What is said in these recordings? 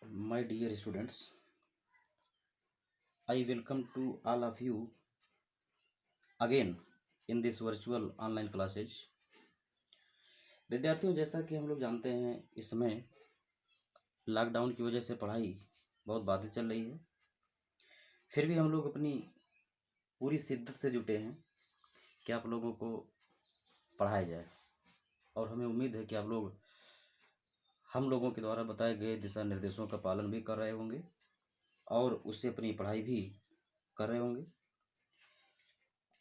My dear students, I welcome to all of you again in this virtual online classes. विद्यार्थियों, जैसा कि हम लोग जानते हैं, इस समय लॉकडाउन की वजह से पढ़ाई बहुत बाधित चल रही है। फिर भी हम लोग अपनी पूरी शिद्दत से जुटे हैं कि आप लोगों को पढ़ाया जाए, और हमें उम्मीद है कि आप लोग हम लोगों के द्वारा बताए गए दिशा निर्देशों का पालन भी कर रहे होंगे और उससे अपनी पढ़ाई भी कर रहे होंगे।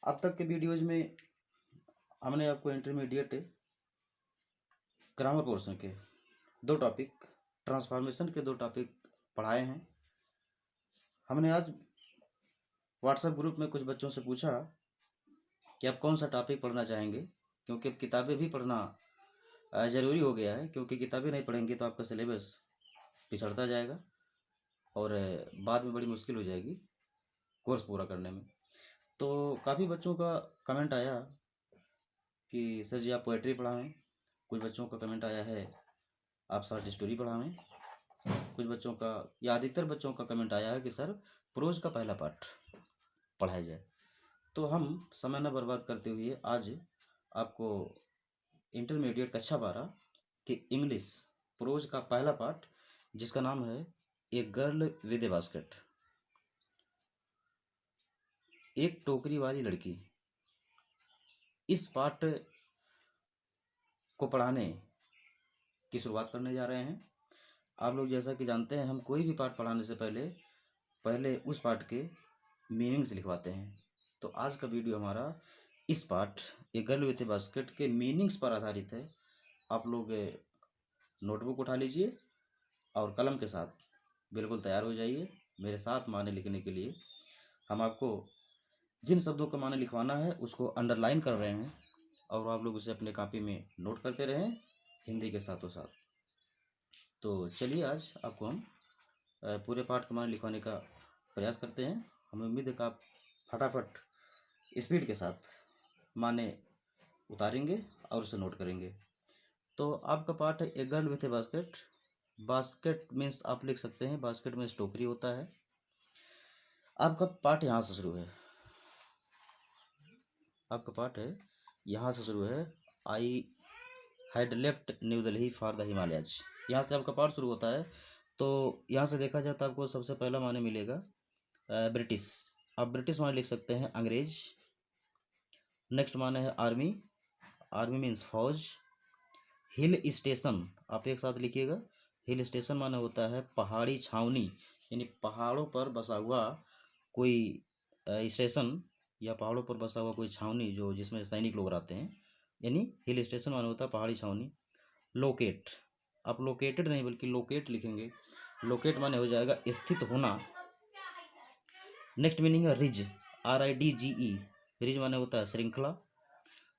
अब तक के वीडियोज़ में हमने आपको इंटरमीडिएट ग्रामर पोर्शन के दो टॉपिक, ट्रांसफॉर्मेशन के दो टॉपिक पढ़ाए हैं। हमने आज व्हाट्सएप ग्रुप में कुछ बच्चों से पूछा कि आप कौन सा टॉपिक पढ़ना चाहेंगे, क्योंकि अब किताबें भी पढ़ना ज़रूरी हो गया है, क्योंकि किताबें नहीं पढ़ेंगे तो आपका सिलेबस पिछड़ता जाएगा और बाद में बड़ी मुश्किल हो जाएगी कोर्स पूरा करने में। तो काफ़ी बच्चों का कमेंट आया कि सर जी आप पोएट्री पढ़ाएं। कुछ बच्चों का कमेंट आया है आप शॉर्ट स्टोरी पढ़ाएं। कुछ बच्चों का या अधिकतर बच्चों का कमेंट आया है कि सर प्रोज का पहला पार्ट पढ़ाया जाए। तो हम समय न बर्बाद करते हुए आज आपको इंटरमीडिएट कक्षा 12 के इंग्लिश प्रोज का पहला पार्ट, जिसका नाम है a girl with A basket, एक टोकरी वाली लड़की, इस पार्ट को पढ़ाने की शुरुआत करने जा रहे हैं। आप लोग जैसा कि जानते हैं, हम कोई भी पार्ट पढ़ाने से पहले उस पार्ट के मीनिंग्स लिखवाते हैं। तो आज का वीडियो हमारा इस part a girl with A basket के मीनिंग्स पर आधारित है। आप लोग नोटबुक उठा लीजिए और कलम के साथ बिल्कुल तैयार हो जाइए मेरे साथ माने लिखने के लिए। हम आपको जिन शब्दों का माने लिखवाना है उसको अंडरलाइन कर रहे हैं और आप लोग उसे अपने कॉपी में नोट करते रहें हिंदी के साथों साथ। तो चलिए आज आपको हम पूरे पाठ का माने लिखवाने का प्रयास करते हैं। हमें उम्मीद है कि आप फटाफट स्पीड के साथ माने उतारेंगे और उसे नोट करेंगे। तो आपका पाठ है a girl with A basket. Basket means आप लिख सकते हैं, बास्केट मीन्स टोकरी होता है। आपका पाठ यहाँ से शुरू है, आपका पाठ है यहाँ से शुरू है। I had left new Delhi for the Himalayas, यहाँ से आपका पाठ शुरू होता है। तो यहाँ से देखा जाए तो आपको सबसे पहला माने मिलेगा ब्रिटिश। आप ब्रिटिश माने लिख सकते हैं अंग्रेज। नेक्स्ट माने है आर्मी, आर्मी मीन्स फौज। हिल स्टेशन आप एक साथ लिखिएगा, हिल स्टेशन माने होता है पहाड़ी छावनी, यानी पहाड़ों पर बसा हुआ कोई स्टेशन या पहाड़ों पर बसा हुआ कोई छावनी जो जिसमें सैनिक लोग रहते हैं, यानी हिल स्टेशन माने होता है पहाड़ी छावनी। लोकेट आप लोकेटेड नहीं बल्कि लोकेट लिखेंगे, लोकेट माने हो जाएगा स्थित होना। नेक्स्ट मीनिंग है रिज, RIDGE, रिज माने होता है श्रृंखला।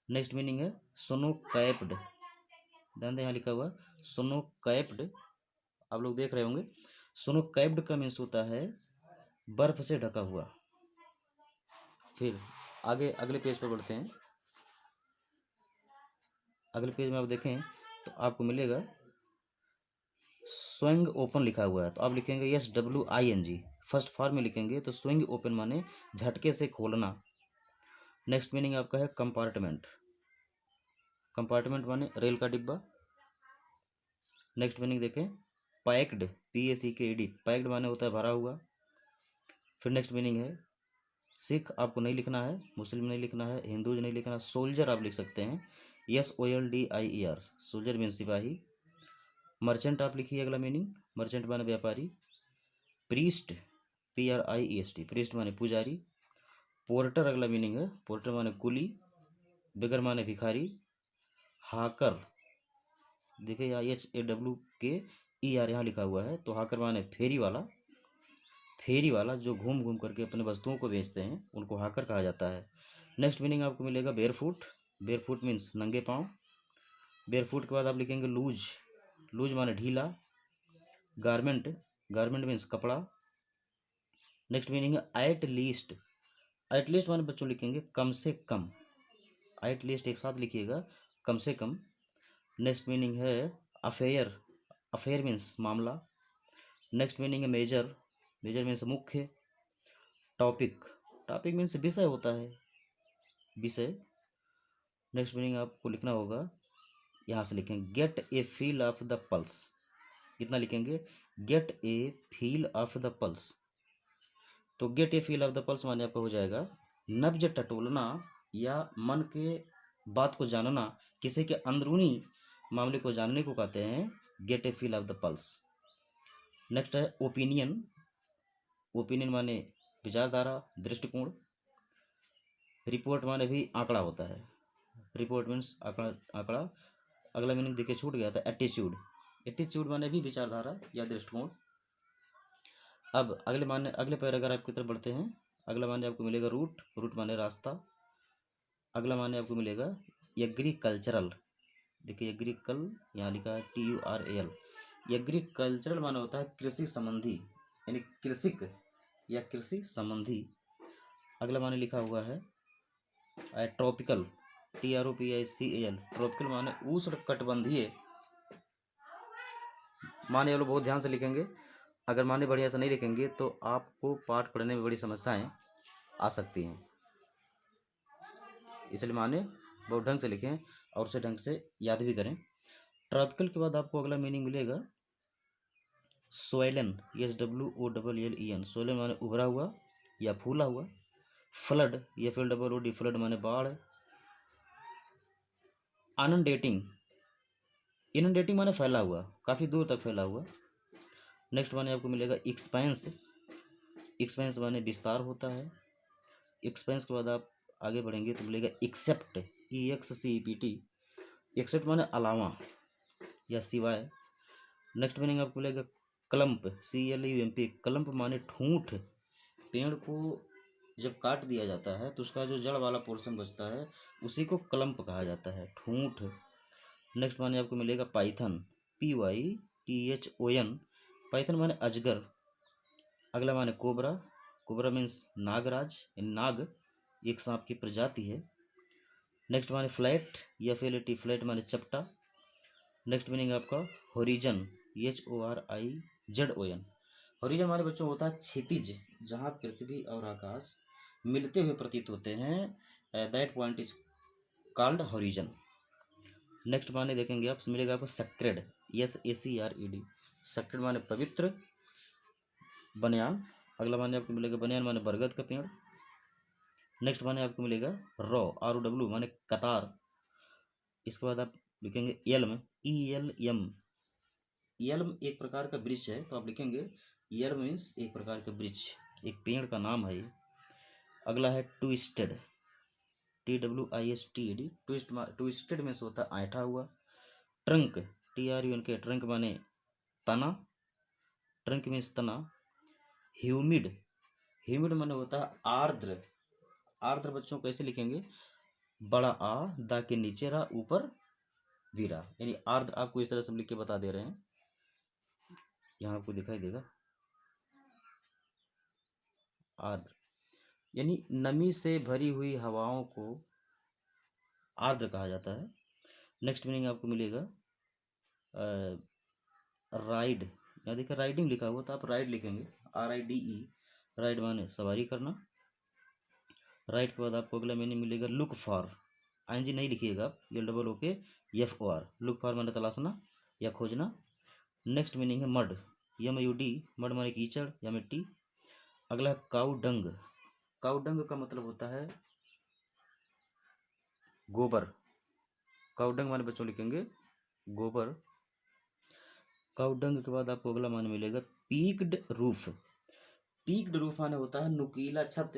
नेक्स्ट मीनिंग है सोनो कैप्ड, ध्यान दें यहाँ लिखा हुआ सोनो कैप्ड, आप लोग देख रहे होंगे। सोनो कैप्ड का मीन्स होता है बर्फ से ढका हुआ। फिर आगे अगले पेज पर बढ़ते हैं। अगले पेज में आप देखें तो आपको मिलेगा स्विंग ओपन लिखा हुआ है, तो आप लिखेंगे SWING, फर्स्ट फॉर्म में लिखेंगे तो स्विंग ओपन माने झटके से खोलना। नेक्स्ट मीनिंग आपका है कंपार्टमेंट, कंपार्टमेंट माने रेल का डिब्बा। नेक्स्ट मीनिंग देखें पैक्ड, PACKED, पैक्ड माने होता है भरा हुआ। फिर नेक्स्ट मीनिंग है सिख आपको नहीं लिखना है, मुस्लिम नहीं लिखना है, हिंदूज नहीं लिखना। सोल्जर आप लिख सकते हैं SOLDIER, सोल्जर मीन सिपाही। मर्चेंट आप लिखिए अगला मीनिंग, मर्चेंट माने व्यापारी। प्रीस्ट PRIEST, प्रीस्ट माने पुजारी। पोर्टर अगला मीनिंग है, पोर्टर माने कुली। बेगर माने भिखारी। हाकर देखिए यहाँ HAWKER यहाँ लिखा हुआ है, तो हाकर माने फेरी वाला, फेरी वाला जो घूम घूम करके अपने वस्तुओं को बेचते हैं उनको हाकर कहा जाता है। नेक्स्ट मीनिंग आपको मिलेगा बेयरफुट, बेयरफुट मीन्स नंगे पाँव। बेयरफुट के बाद आप लिखेंगे लूज, लूज माने ढीला। गारमेंट, गारमेंट मीन्स कपड़ा। नेक्स्ट मीनिंग है एट लीस्ट, एट लीस्ट माने बच्चों लिखेंगे कम से कम, एट लीस्ट एक साथ लिखिएगा कम से कम। नेक्स्ट मीनिंग है अफेयर, अफेयर मीन्स मामला। नेक्स्ट मीनिंग है मेजर, मेजर मीन्स मुख्य। टॉपिक, टॉपिक मीन्स विषय होता है, विषय। नेक्स्ट मीनिंग आपको लिखना होगा, यहाँ से लिखेंगे get a feel of the pulse. कितना लिखेंगे, get a feel of the pulse. तो get a feel of the pulse माने आपका हो जाएगा नब्ज टटोलना या मन के बात को जानना, किसी के अंदरूनी मामले को जानने को कहते हैं gate a feel of the pulse. Next है ओपिनियन, ओपिनियन माने विचारधारा, दृष्टिकोण। रिपोर्ट माने भी आंकड़ा होता है, रिपोर्ट मीन्स आंकड़ा, आंकड़ा। अगला मीनिंग देखिए छूट गया था, एटीट्यूड, एटीट्यूड माने भी विचारधारा या दृष्टिकोण। अब अगले माने, अगले पैराग्राफ की तरफ बढ़ते हैं। अगला माने आपको मिलेगा रूट, रूट माने रास्ता। अगला माने आपको मिलेगा एग्रीकल्चरल, देखिए एग्रीकल यहाँ लिखा है TURAL। एग्रीकल्चरल माने होता है कृषि संबंधी, यानी कृषिक या कृषि संबंधी। अगला माने लिखा हुआ है ट्रॉपिकल, TROPICAL, ट्रॉपिकल माने उष्ण कटिबंधीय। माने वालों बहुत ध्यान से लिखेंगे, अगर माने बढ़िया से नहीं लिखेंगे तो आपको पाठ पढ़ने में बड़ी समस्याएं आ सकती हैं, इसलिए माने बहुत ढंग से लिखें और उसे ढंग से याद भी करें। ट्रॉपिकल के बाद आपको अगला मीनिंग मिलेगा सोइलन, SWOLLEN, सोइलन माने उभरा हुआ या फूला हुआ। फ्लड, FLOOD, फ्लड माने बाढ़। इनंडेटिंग, इनंडेटिंग माने फैला हुआ, काफ़ी दूर तक फैला हुआ। नेक्स्ट माने आपको मिलेगा एक्सपेंस, एक्सपेंस माने विस्तार होता है। एक्सपेंस के बाद आप आगे बढ़ेंगे तो मिलेगा एक्सेप्ट, EXCEPT, एक्सेप्ट माने अलावा या सिवाय। नेक्स्ट मीनिंग आपको मिलेगा क्लम्प, CLUMP, क्लम्प माने ठूंठ। पेड़ को जब काट दिया जाता है तो उसका जो जड़ वाला पोर्शन बचता है उसी को क्लम्प कहा जाता है, ठूंठ। नेक्स्ट माने आपको मिलेगा पाइथन, PYTHON, पाइथन माने अजगर। अगला माने कोबरा, कोबरा मीन्स नागराज, नाग, एक सांप की प्रजाति है। नेक्स्ट माने फ्लैट, FLAT, फ्लैट माने चपटा। नेक्स्ट मीनिंग आपका होरिजन, HORIZON, होरिजन माने बच्चों होता है क्षितिज, जहाँ पृथ्वी और आकाश मिलते हुए प्रतीत होते हैं, that point is called horizon. Next माने देखेंगे आप, मिलेगा आपको सेक्रेड, SACRED, सेक्रेड माने पवित्र, बनियान। अगला माने आपको मिलेगा बनियान माने बरगद का पेड़। नेक्स्ट माने आपको मिलेगा ROW माने कतार। इसके बाद आप लिखेंगे एल्म, ELM, एल्म एक प्रकार का वृक्ष है, तो आप लिखेंगे एल्म मीन्स एक प्रकार का वृक्ष, एक पेड़ का नाम है ये। अगला है ट्विस्टेड, TWISTED, ट्विस्टेड मीन्स होता है ऐंठा हुआ। ट्रंक, TRUNK, ट्रंक माने तना, ट्रंक मीन्स तना। ह्यूमिड, ह्यूमिड माने होता है आर्द्र, आर्द्र बच्चों कैसे लिखेंगे, बड़ा आ, दा के नीचे रा, ऊपर वीरा, यानी आर्द्र। आपको इस तरह से लिख के बता दे रहे हैं, यहाँ आपको दिखाई देगा आर्द्र, यानी नमी से भरी हुई हवाओं को आर्द्र कहा जाता है। नेक्स्ट मीनिंग आपको मिलेगा राइड, यहाँ देखिए राइडिंग लिखा हुआ तो आप राइड लिखेंगे, RIDE, राइड माने सवारी करना। राइड के बाद आपको अगला मीनिंग मिलेगा लुक फॉर, ING नहीं लिखिएगा आप, LOOKFOR, लुक फॉर माने तलाशना या खोजना। नेक्स्ट मीनिंग है मड, MUD, मड माने कीचड़ या मिट्टी। अगला है काऊ डंग, काऊ डंग का मतलब होता है गोबर, काऊ डंग माने बच्चों लिखेंगे गोबर। काऊ डंग के बाद आपको अगला माने मिलेगा पीक्ड रूफ, पीक्ड रूफ माने होता है नुकीला छत,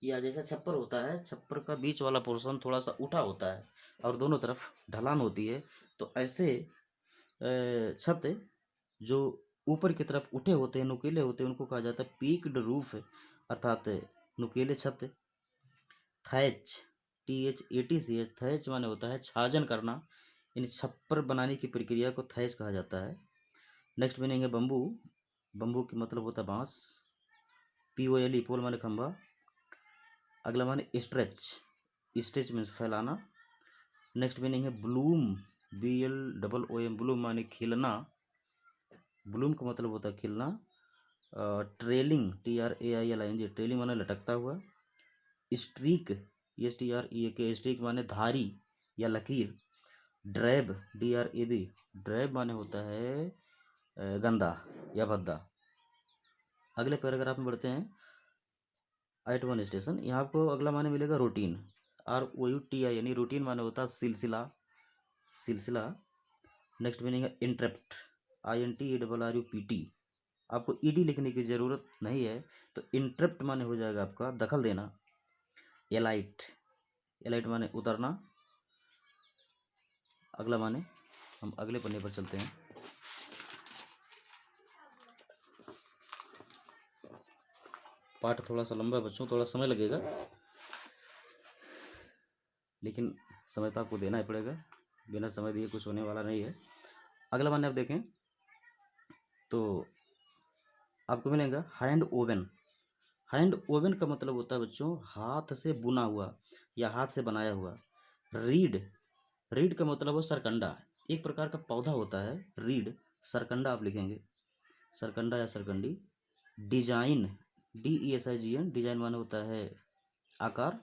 या जैसा छप्पर होता है, छप्पर का बीच वाला पोर्शन थोड़ा सा उठा होता है और दोनों तरफ ढलान होती है, तो ऐसे छत जो ऊपर की तरफ उठे होते हैं, नुकीले होते हैं, उनको कहा जाता है पीक्ड रूफ, अर्थात नुकीले छत। थैच, THATCH, थैच माने होता है छाजन करना, यानी छप्पर बनाने की प्रक्रिया को थैच कहा जाता है। नेक्स्ट मीनिंग है बम्बू, बम्बू की मतलब होता है बांस। POLE, पोल माने खंभा। अगला माने स्ट्रेच, स्ट्रेच मीन्स फैलाना। नेक्स्ट मीनिंग है ब्लूम, BLOOM, ब्लूम माने खिलना। ब्लूम का मतलब होता है खिलना। ट्रेलिंग, TRAILING, ट्रेलिंग माने लटकता हुआ। स्ट्रीक, STREAK, स्ट्रीक माने धारी या लकीर। ड्रैब, DRAB, ड्रैब माने होता है गंदा या भद्दा। अगले पैराग्राफ में बढ़ते हैं। आइट वन स्टेशन, यहाँ आपको अगला माने मिलेगा रूटीन, ROUTI, यानी रूटीन माने होता है सिलसिला, सिलसिला। नेक्स्ट मीनिंग है इंटरप्ट, INTERRUPT। आपको ED लिखने की ज़रूरत नहीं है, तो इंटरप्ट माने हो जाएगा आपका दखल देना। एलाइट, एलाइट माने उतरना। अगला माने, हम अगले पन्ने पर चलते हैं। पाठ थोड़ा सा लंबा है बच्चों, थोड़ा समय लगेगा, लेकिन समय तो आपको देना ही पड़ेगा, बिना समय दिए कुछ होने वाला नहीं है। अगला माने आप देखें तो आपको मिलेगा हैंड ओवन। हैंड ओवन का मतलब होता है बच्चों हाथ से बुना हुआ या हाथ से बनाया हुआ। रीड, रीड का मतलब है सरकंडा, एक प्रकार का पौधा होता है रीड, सरकंडा आप लिखेंगे, सरकंडा या सरकंडी। डिजाइन, DESIGN, डिजाइन माने होता है आकार।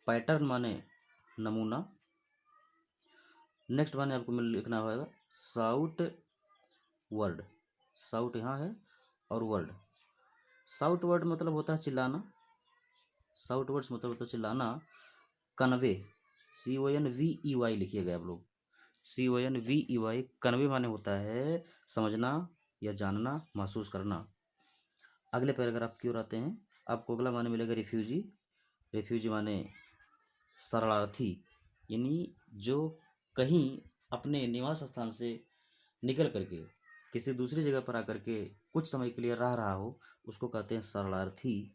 पैटर्न माने नमूना। नेक्स्ट माने आपको लिखना होगा साउट वर्ड, साउट यहाँ है और वर्ड। साउट वर्ड मतलब होता है चिल्लाना, साउट वर्ड्स मतलब होता है चिल्लाना। कन्वे, CONVEY लिखिएगा आप लोग, CONVEY, कन्वे माने होता है समझना या जानना, महसूस करना। अगले पैराग्राफ की ओर आते हैं। आपको अगला माने मिलेगा रिफ्यूजी, रिफ्यूजी माने शरणार्थी, यानी जो कहीं अपने निवास स्थान से निकल करके किसी दूसरी जगह पर आकर के कुछ समय के लिए रह रहा हो, उसको कहते हैं शरणार्थी।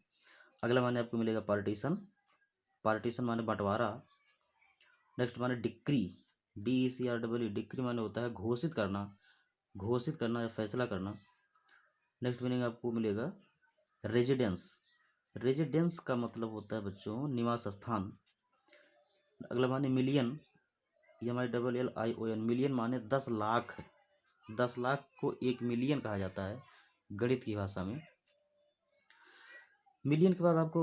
अगला माने आपको मिलेगा पार्टीशन, पार्टीशन माने बंटवारा। नेक्स्ट माने डिक्री, DECREE, डिक्री माने होता है घोषित करना, घोषित करना या फैसला करना। नेक्स्ट मीनिंग आपको मिलेगा रेजिडेंस, रेजिडेंस का मतलब होता है बच्चों निवास स्थान। अगला माने मिलियन, MILLION, मिलियन माने 10 लाख, 10 लाख को 1 मिलियन कहा जाता है गणित की भाषा में। मिलियन के बाद आपको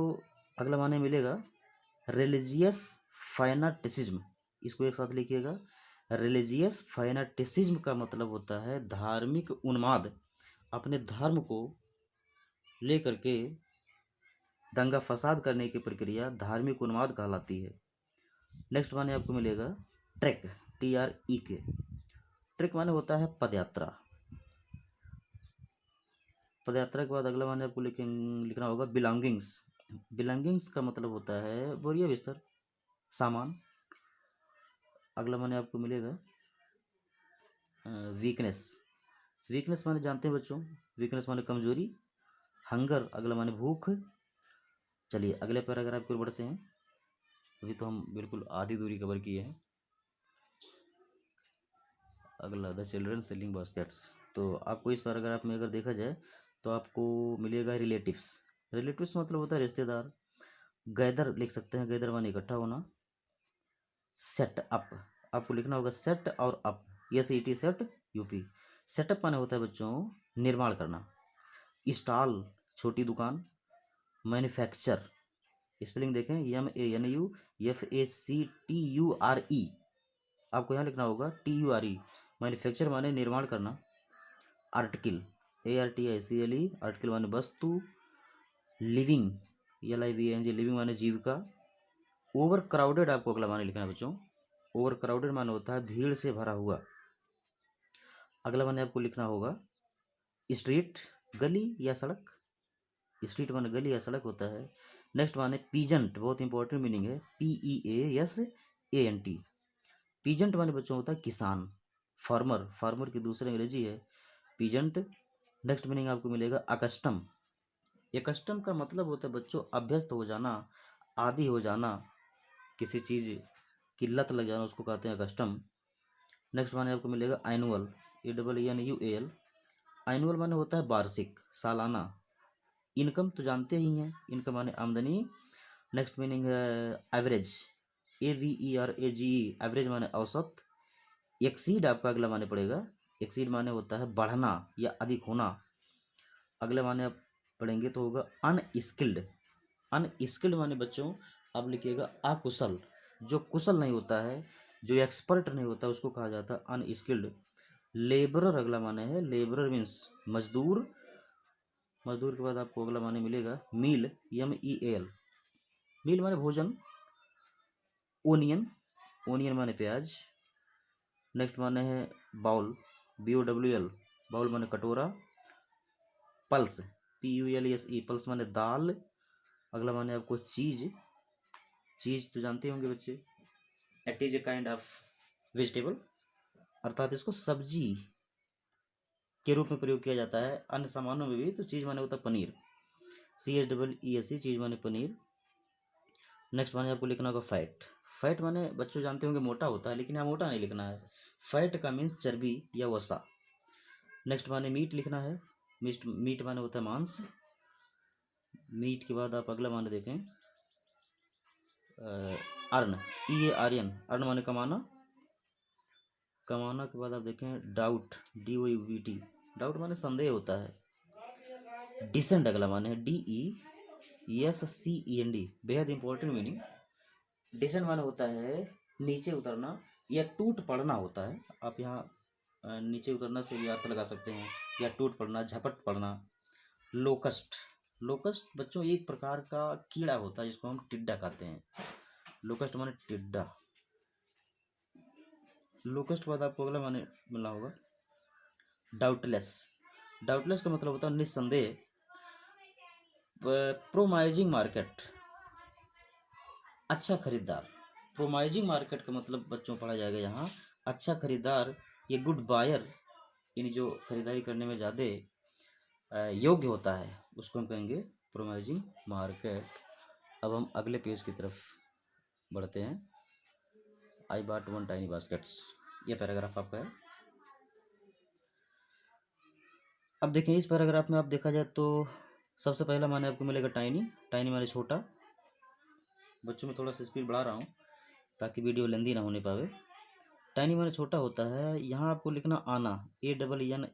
अगला माने मिलेगा रिलीजियस फाइनाटिसिज्म, इसको एक साथ लिखिएगा। रिलीजियस फाइनाटिसिज्म का मतलब होता है धार्मिक उन्माद, अपने धर्म को लेकर के दंगा फसाद करने की प्रक्रिया धार्मिक उन्माद कहलाती है। नेक्स्ट माने आपको मिलेगा ट्रैक, TREK, ट्रैक माने होता है पदयात्रा। पदयात्रा के बाद अगला माने आपको लिखना होगा बिलोंगिंग्स, बिलोंगिंग्स का मतलब होता है बोरिया बिस्तर, सामान। अगला माने आपको मिलेगा वीकनेस, वीकनेस माने जानते हैं बच्चों, वीकनेस माने कमजोरी। हंगर, अगला माने भूख। चलिए अगले पैराग्राफ की ओर बढ़ते हैं, अभी तो हम बिल्कुल आधी दूरी कवर किए हैं। अगला द चिल्ड्रन सेलिंग बास्केट्स, तो आपको इस पैराग्राफ में अगर देखा जाए तो आपको मिलेगा रिलेटिव्स, रिलेटिव्स मतलब होता है रिश्तेदार। गैदर लिख सकते हैं, गैदर माने इकट्ठा होना। सेट अप, आपको लिखना होगा सेट और up, SET set UP। Setup माने होता है बच्चों निर्माण करना। स्टॉल, छोटी दुकान। मैन्युफैक्चर, स्पेलिंग देखें MANUFACTURE, आपको यहाँ लिखना होगा TURE, मैन्युफैक्चर माने निर्माण करना। आर्टिकल, ARTICLE, आर्टिकल माने वस्तु। लिविंग, LIVING, लिविंग माने जीविका। ओवर क्राउडेड, आपको अगला माने लिखना है बच्चों, ओवर क्राउडेड माने होता है भीड़ से भरा हुआ। अगला माने आपको लिखना होगा स्ट्रीट, गली या सड़क, स्ट्रीट माने गली या सड़क होता है। नेक्स्ट माने पीजेंट, बहुत इंपॉर्टेंट मीनिंग है, PEASANT, पीजेंट माने बच्चों होता है किसान। फार्मर, फार्मर की दूसरी अंग्रेजी है पीजेंट। नेक्स्ट मीनिंग आपको मिलेगा अकस्टम, एकस्टम का मतलब होता है बच्चों अभ्यस्त हो जाना, आदी हो जाना, किसी चीज़ की लत लग जाना, उसको कहते हैं अकस्टम। नेक्स्ट माने आपको मिलेगा एनुअल, ANNUAL, एनुअल माने होता है वार्षिक, सालाना। इनकम तो जानते ही हैं, इनकम माने आमदनी। नेक्स्ट मीनिंग है एवरेज, AVERAGE, एवरेज माने औसत। एक्सीड आपका अगला माने पड़ेगा एक्सीड माने होता है बढ़ना या अधिक होना। अगले माने आप पढ़ेंगे तो होगा अनस्किल्ड। अनस्किल्ड माने बच्चों आप लिखिएगा अकुशल, जो कुशल नहीं होता है, जो एक्सपर्ट नहीं होता उसको कहा जाता है अनस्किल्ड। लेबरर अगला माने है, लेबरर मीन्स मजदूर। मजदूर के बाद आपको अगला माने मिलेगा मील, MEAL। मील माने भोजन। ओनियन, ओनियन माने प्याज। नेक्स्ट माने है बाउल, BOWL, बाउल माने कटोरा। पल्स, PULSE, पल्स माने दाल। अगला माने आपको चीज, चीज तो जानते होंगे बच्चे, it is a kind of vegetable, अर्थात इसको सब्जी के रूप में प्रयोग किया जाता है अन्य सामानों में भी। तो चीज माने होता है पनीर, CHEESE, चीज माने पनीर। नेक्स्ट माने आपको लिखना होगा फैट। फैट माने बच्चों जानते होंगे मोटा होता है, लेकिन यहाँ मोटा नहीं लिखना है, फैट का मीन्स चर्बी या वसा। नेक्स्ट माने मीट लिखना है, मीट माने होता है मांस। मीट के बाद आप अगला माने देखें अर्न, EARN, अर्न माने कमाना। कमाना के बाद आप देखें डाउट, DOUBT, डाउट माने संदेह होता है। डिसेंड अगला माने है DESCEND, बेहद इंपॉर्टेंट मीनिंग। डिसेंड माने होता है नीचे उतरना या टूट पड़ना होता है। आप यहाँ नीचे उतरना से भी अर्थ लगा सकते हैं, या टूट पड़ना, झपट पड़ना। लोकस्ट, लोकस्ट बच्चों एक प्रकार का कीड़ा होता है जिसको हम टिड्डा कहते हैं। लोकस्ट माने टिड्डा। लोकस्ट के बाद आपको अगला माने मिलना होगा डाउटलेस। डाउटलेस का मतलब होता है निस्संदेह। प्रोमाइजिंग मार्केट, अच्छा खरीदार। प्रोमाइजिंग मार्केट का मतलब बच्चों पढ़ा जाएगा यहाँ अच्छा खरीदार, ये गुड बायर, यानी जो खरीदारी करने में ज़्यादा योग्य होता है उसको हम कहेंगे प्रोमाइजिंग मार्केट। अब हम अगले पेज की तरफ बढ़ते हैं। आई बॉट 1 टाइनी बास्केट्स, ये पैराग्राफ आपका है। अब देखें इस पैराग्राफ में आप देखा जाए तो सबसे पहला माने आपको मिलेगा टाइनी। टाइनी माने छोटा। बच्चों में थोड़ा सा स्पीड बढ़ा रहा हूँ ताकि वीडियो लेंदी ना होने पावे। टाइनी माने छोटा होता है। यहाँ आपको लिखना आना, ANNA,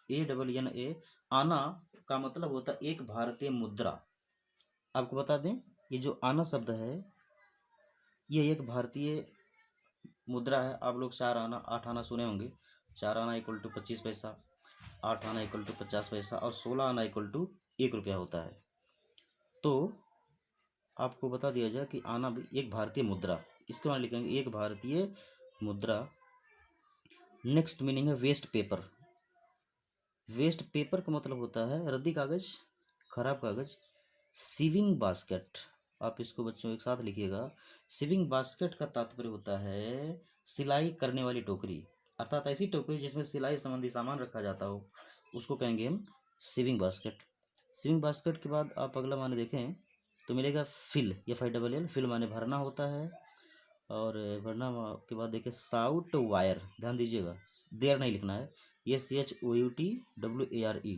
ANNA। आना का मतलब होता है एक भारतीय मुद्रा। आपको बता दें ये जो आना शब्द है ये एक भारतीय मुद्रा है। आप लोग 4 आना 8 आना सुने होंगे। 4 आना इक्वल टू 25 पैसा, 8 आना इक्वल टू 50 पैसा और 16 आना इक्वल टू 1 रुपया होता है। तो आपको बता दिया जाए कि आना भी एक भारतीय मुद्रा, इसके बाद लिखेंगे एक भारतीय मुद्रा। नेक्स्ट मीनिंग है वेस्ट पेपर। वेस्ट पेपर का मतलब होता है रद्दी कागज, खराब कागज। सीविंग बास्केट, आप इसको बच्चों एक साथ लिखिएगा। सीविंग बास्केट का तात्पर्य होता है सिलाई करने वाली टोकरी, अर्थात ऐसी टोकरी जिसमें सिलाई संबंधी सामान रखा जाता हो उसको कहेंगे हम सीविंग बास्केट। सीविंग बास्केट के बाद आप अगला माने देखें तो मिलेगा फिल, FILL। फिल माने भरना होता है। और भरना के बाद देखिए साउट वायर, ध्यान दीजिएगा देर नहीं लिखना है, ये SHOUTWARE।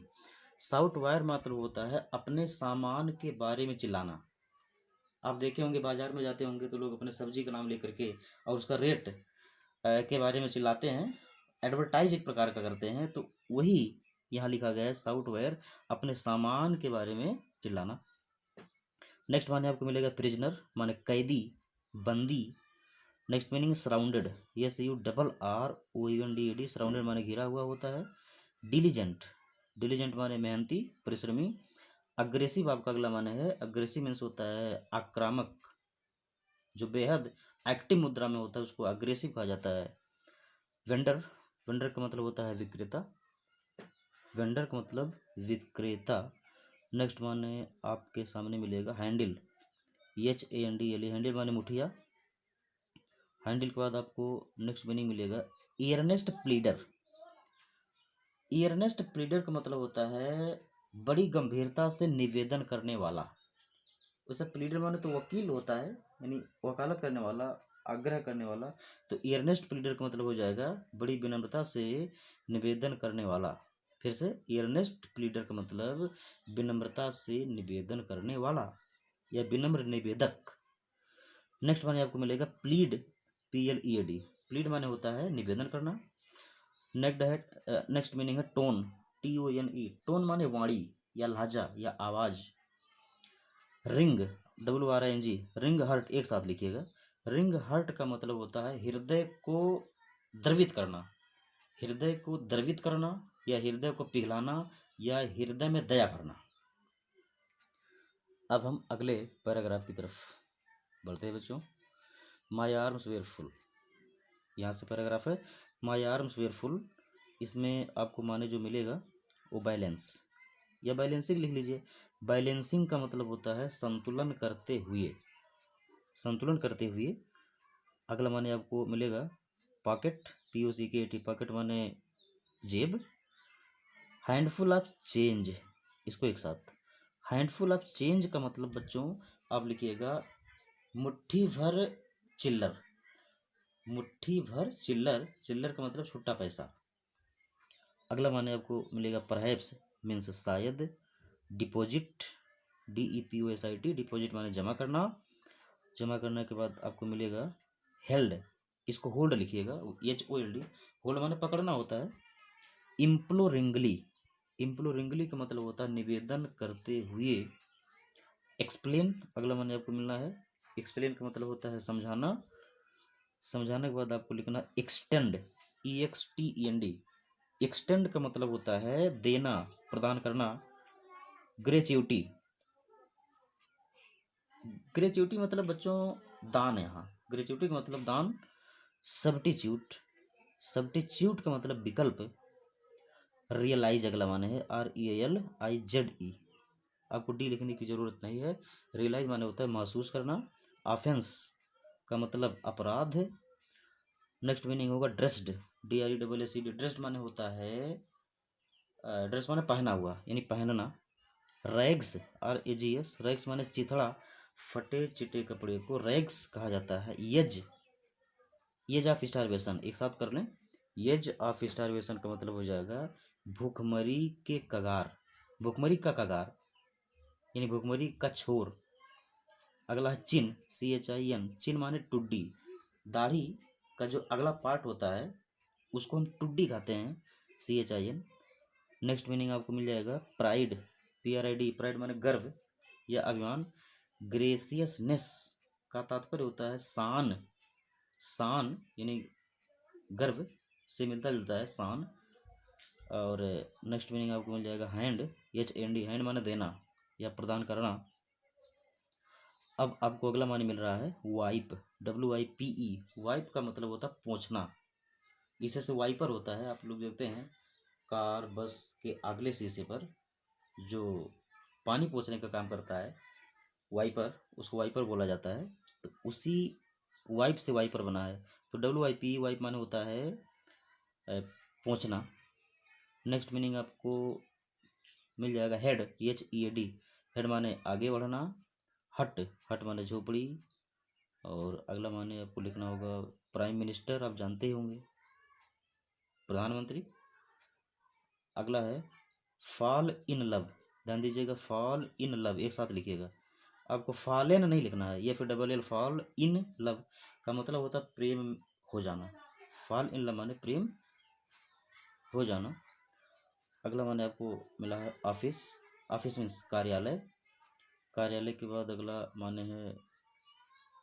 साउट वायर मतलब होता है अपने सामान के बारे में चिल्लाना। आप देखे होंगे बाजार में जाते होंगे तो लोग अपने सब्जी का नाम लेकर के और उसका रेट के बारे में चिल्लाते हैं, एडवर्टाइज एक प्रकार का करते हैं। तो वही यहाँ लिखा गया है साउट वायर, अपने सामान के बारे में चिल्लाना। नेक्स्ट माने आपको मिलेगा प्रिजनर माने कैदी, बंदी। Next meaning surrounded, SURROUNDED, surrounded माने घिरा हुआ होता है। डिलीजेंट, डिलीजेंट माने मेहनती, परिश्रमी। अग्रेसिव आपका अगला माने है, अग्रेसिव मीन्स होता है आक्रामक, जो बेहद एक्टिव मुद्रा में होता है उसको अग्रेसिव कहा जाता है। वेंडर, वेंडर का मतलब होता है विक्रेता, वेंडर का मतलब विक्रेता। नेक्स्ट माने आपके सामने मिलेगा हैंडल, HANDL, हैंडल माने मुठिया। हैंडल के बाद आपको नेक्स्ट मीनिंग मिलेगा ईयरनेस्ट प्लीडर। ईयरनेस्ट प्लीडर का मतलब होता है बड़ी गंभीरता से निवेदन करने वाला। वैसे प्लीडर माने तो वकील होता है, यानी वकालत करने वाला, आग्रह करने वाला। तो ईयरनेस्ट प्लीडर का मतलब हो जाएगा बड़ी विनम्रता से निवेदन करने वाला। फिर से ईयरनेस्ट प्लीडर का मतलब विनम्रता से निवेदन करने वाला या विनम्र निवेदक। नेक्स्ट माने आपको मिलेगा प्लीड, PLEAD। प्लीड माने होता है निवेदन करना। नेक्स्ट मीनिंग है टोन, TONE। टोन माने वाणी या लहजा या आवाज। रिंग, WRING, रिंग हर्ट एक साथ लिखिएगा। रिंग हर्ट का मतलब होता है हृदय को द्रवित करना, हृदय को द्रवित करना या हृदय को पिघलाना या हृदय में दया भरना। अब हम अगले पैराग्राफ की तरफ बढ़ते हैं बच्चों। माई आर्म्स वेर फुल, यहाँ से पैराग्राफ है माई आर्म्स वेर फुल। इसमें आपको माने जो मिलेगा वो बैलेंस या बैलेंसिंग लिख लीजिए। बैलेंसिंग का मतलब होता है संतुलन करते हुए, संतुलन करते हुए। अगला माने आपको मिलेगा पॉकेट, POCKET, पॉकेट माने जेब। हैंडफुल ऑफ चेंज, इसको एक साथ, हैंडफुल ऑफ चेंज का मतलब बच्चों आप लिखिएगा मुट्ठी भर चिल्लर, मुट्ठी भर चिल्लर, चिल्लर का मतलब छुट्टा पैसा। अगला माने आपको मिलेगा परहैप्स मीन्स शायद। डिपॉजिट, DEPOSIT, डिपॉजिट माने जमा करना। जमा करने के बाद आपको मिलेगा हेल्ड, इसको होल्ड लिखिएगा, HOLD, होल्ड माने पकड़ना होता है। इम्प्लोरिंगली, इम्प्लोरिंगली का मतलब होता है निवेदन करते हुए। एक्सप्लेन, अगला माने आपको मिलना है एक्सप्लेन का मतलब होता है समझाना। समझाने के बाद आपको लिखना एक्सटेंड, EXTEND, एक्सटेंड का मतलब होता है देना, प्रदान करना। ग्रेच्युटी, ग्रेच्युटी मतलब बच्चों दान है, यहाँ ग्रेच्युटी का मतलब दान। सब्टिट्यूट, सब्टिट्यूट का मतलब विकल्प। रियलाइज अगला माने है REALIZE, आपको डी लिखने की जरूरत नहीं है। रियलाइज माने होता है महसूस करना। ऑफेंस का मतलब अपराध। नेक्स्ट मीनिंग होगा ड्रेस्ड, DRESSED, ड्रेस्ड माने होता है ड्रेस माने पहना हुआ यानी पहनना। रैग्स, RAGS, रैग्स माने चिथड़ा, फटे चिटे कपड़े को रैग्स कहा जाता है। यज, एज ऑफ स्टारवेशन, एक साथ कर लें। एज ऑफ स्टारवेशन का मतलब हो जाएगा भूखमरी के कगार, भूखमरी का कगार यानी भूखमरी का छोर। अगला है चिन, CHIN, चिन माने टुड्डी, दाढ़ी का जो अगला पार्ट होता है उसको हम टुड्डी कहते हैं, CHIN। नेक्स्ट मीनिंग आपको मिल जाएगा प्राइड, PRID, प्राइड माने गर्व या अभिमान। ग्रेसियसनेस का तात्पर्य होता है शान, शान यानी गर्व से मिलता जुलता है शान। और नेक्स्ट मीनिंग आपको मिल जाएगा हैंड, HAND, हैंड माने देना या प्रदान करना। अब आपको अगला माने मिल रहा है वाइप, WIPE, वाइप का मतलब होता है पोंछना। इसे से वाइपर होता है, आप लोग देखते हैं कार बस के अगले शीशे पर जो पानी पोंछने का काम करता है वाइपर, उसको वाइपर बोला जाता है। तो उसी वाइप से वाइपर बना है। तो WIPE, वाइप माने होता है पोंछना। नेक्स्ट मीनिंग आपको मिल जाएगा हेड, HEAD, हेड माने आगे बढ़ना। हट, हट माने झोपड़ी। और अगला माने आपको लिखना होगा प्राइम मिनिस्टर, आप जानते ही होंगे, प्रधानमंत्री। अगला है फॉल इन लव, ध्यान दीजिएगा फॉल इन लव एक साथ लिखिएगा। आपको फॉलन नहीं लिखना है, ये फिर LL, फॉल इन लव का मतलब होता है प्रेम हो जाना। फॉल इन लव माने प्रेम हो जाना। अगला माने आपको मिला है ऑफिस, ऑफिस मीन्स कार्यालय। कार्यालय के बाद अगला माने है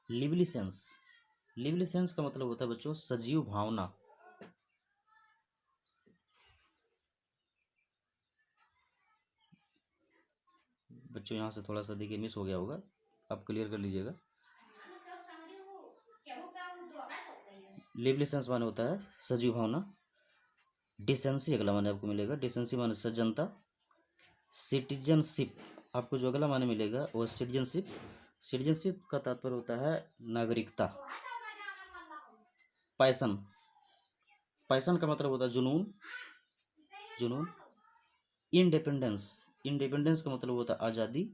लिवली सेंस, लिवली सेंस का मतलब होता है बच्चों सजीव भावना। बच्चों यहाँ से थोड़ा सा देखिए मिस हो गया होगा, आप क्लियर कर लीजिएगा। लिवली सेंस माने होता है सजीव भावना। डिसेंसी अगला माने आपको मिलेगा, डिसेंसी माने सज्जनता। सिटीजनशिप, आपको जो अगला माने मिलेगा वो सिटीजनशिप, सिटीजनशिप का तात्पर्य होता है नागरिकता। पैसन, पैसन का मतलब होता है जुनून, जुनून। इंडिपेंडेंस, इंडिपेंडेंस का मतलब होता है आज़ादी,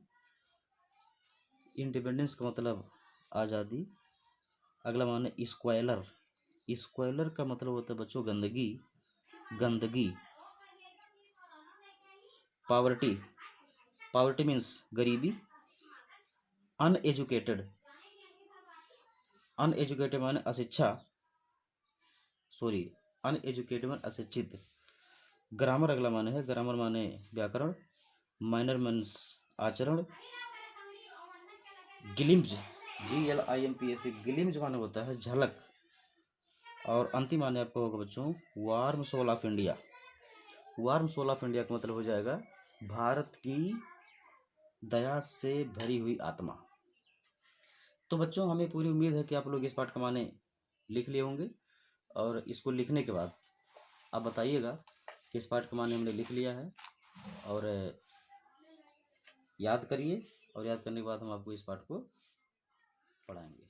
इंडिपेंडेंस का मतलब आज़ादी। अगला माने स्क्वायलर, स्क्वायलर का मतलब होता है बच्चों गंदगी, गंदगी। पावर्टी, पावर्टी मीन्स गरीबी। अनएजुकेटेड, अनएजुकेटेड माने अशिक्षा, सॉरी अनएजुकेटेड माने अशिक्षित। ग्रामर अगला माने है, ग्रामर माने व्याकरण। माइनर मीन्स आचरण। ग्लिम्स, GLIMPS, ग्लिम्स माने होता है झलक। और अंतिम माने आपको होगा बच्चों warm soul of India. Warm soul of India का मतलब हो जाएगा भारत की दया से भरी हुई आत्मा। तो बच्चों हमें पूरी उम्मीद है कि आप लोग इस पाठ का माने लिख लिए होंगे, और इसको लिखने के बाद आप बताइएगा कि इस पाठ का माने हमने लिख लिया है, और याद करिए, और याद करने के बाद हम आपको इस पाठ को पढ़ाएंगे।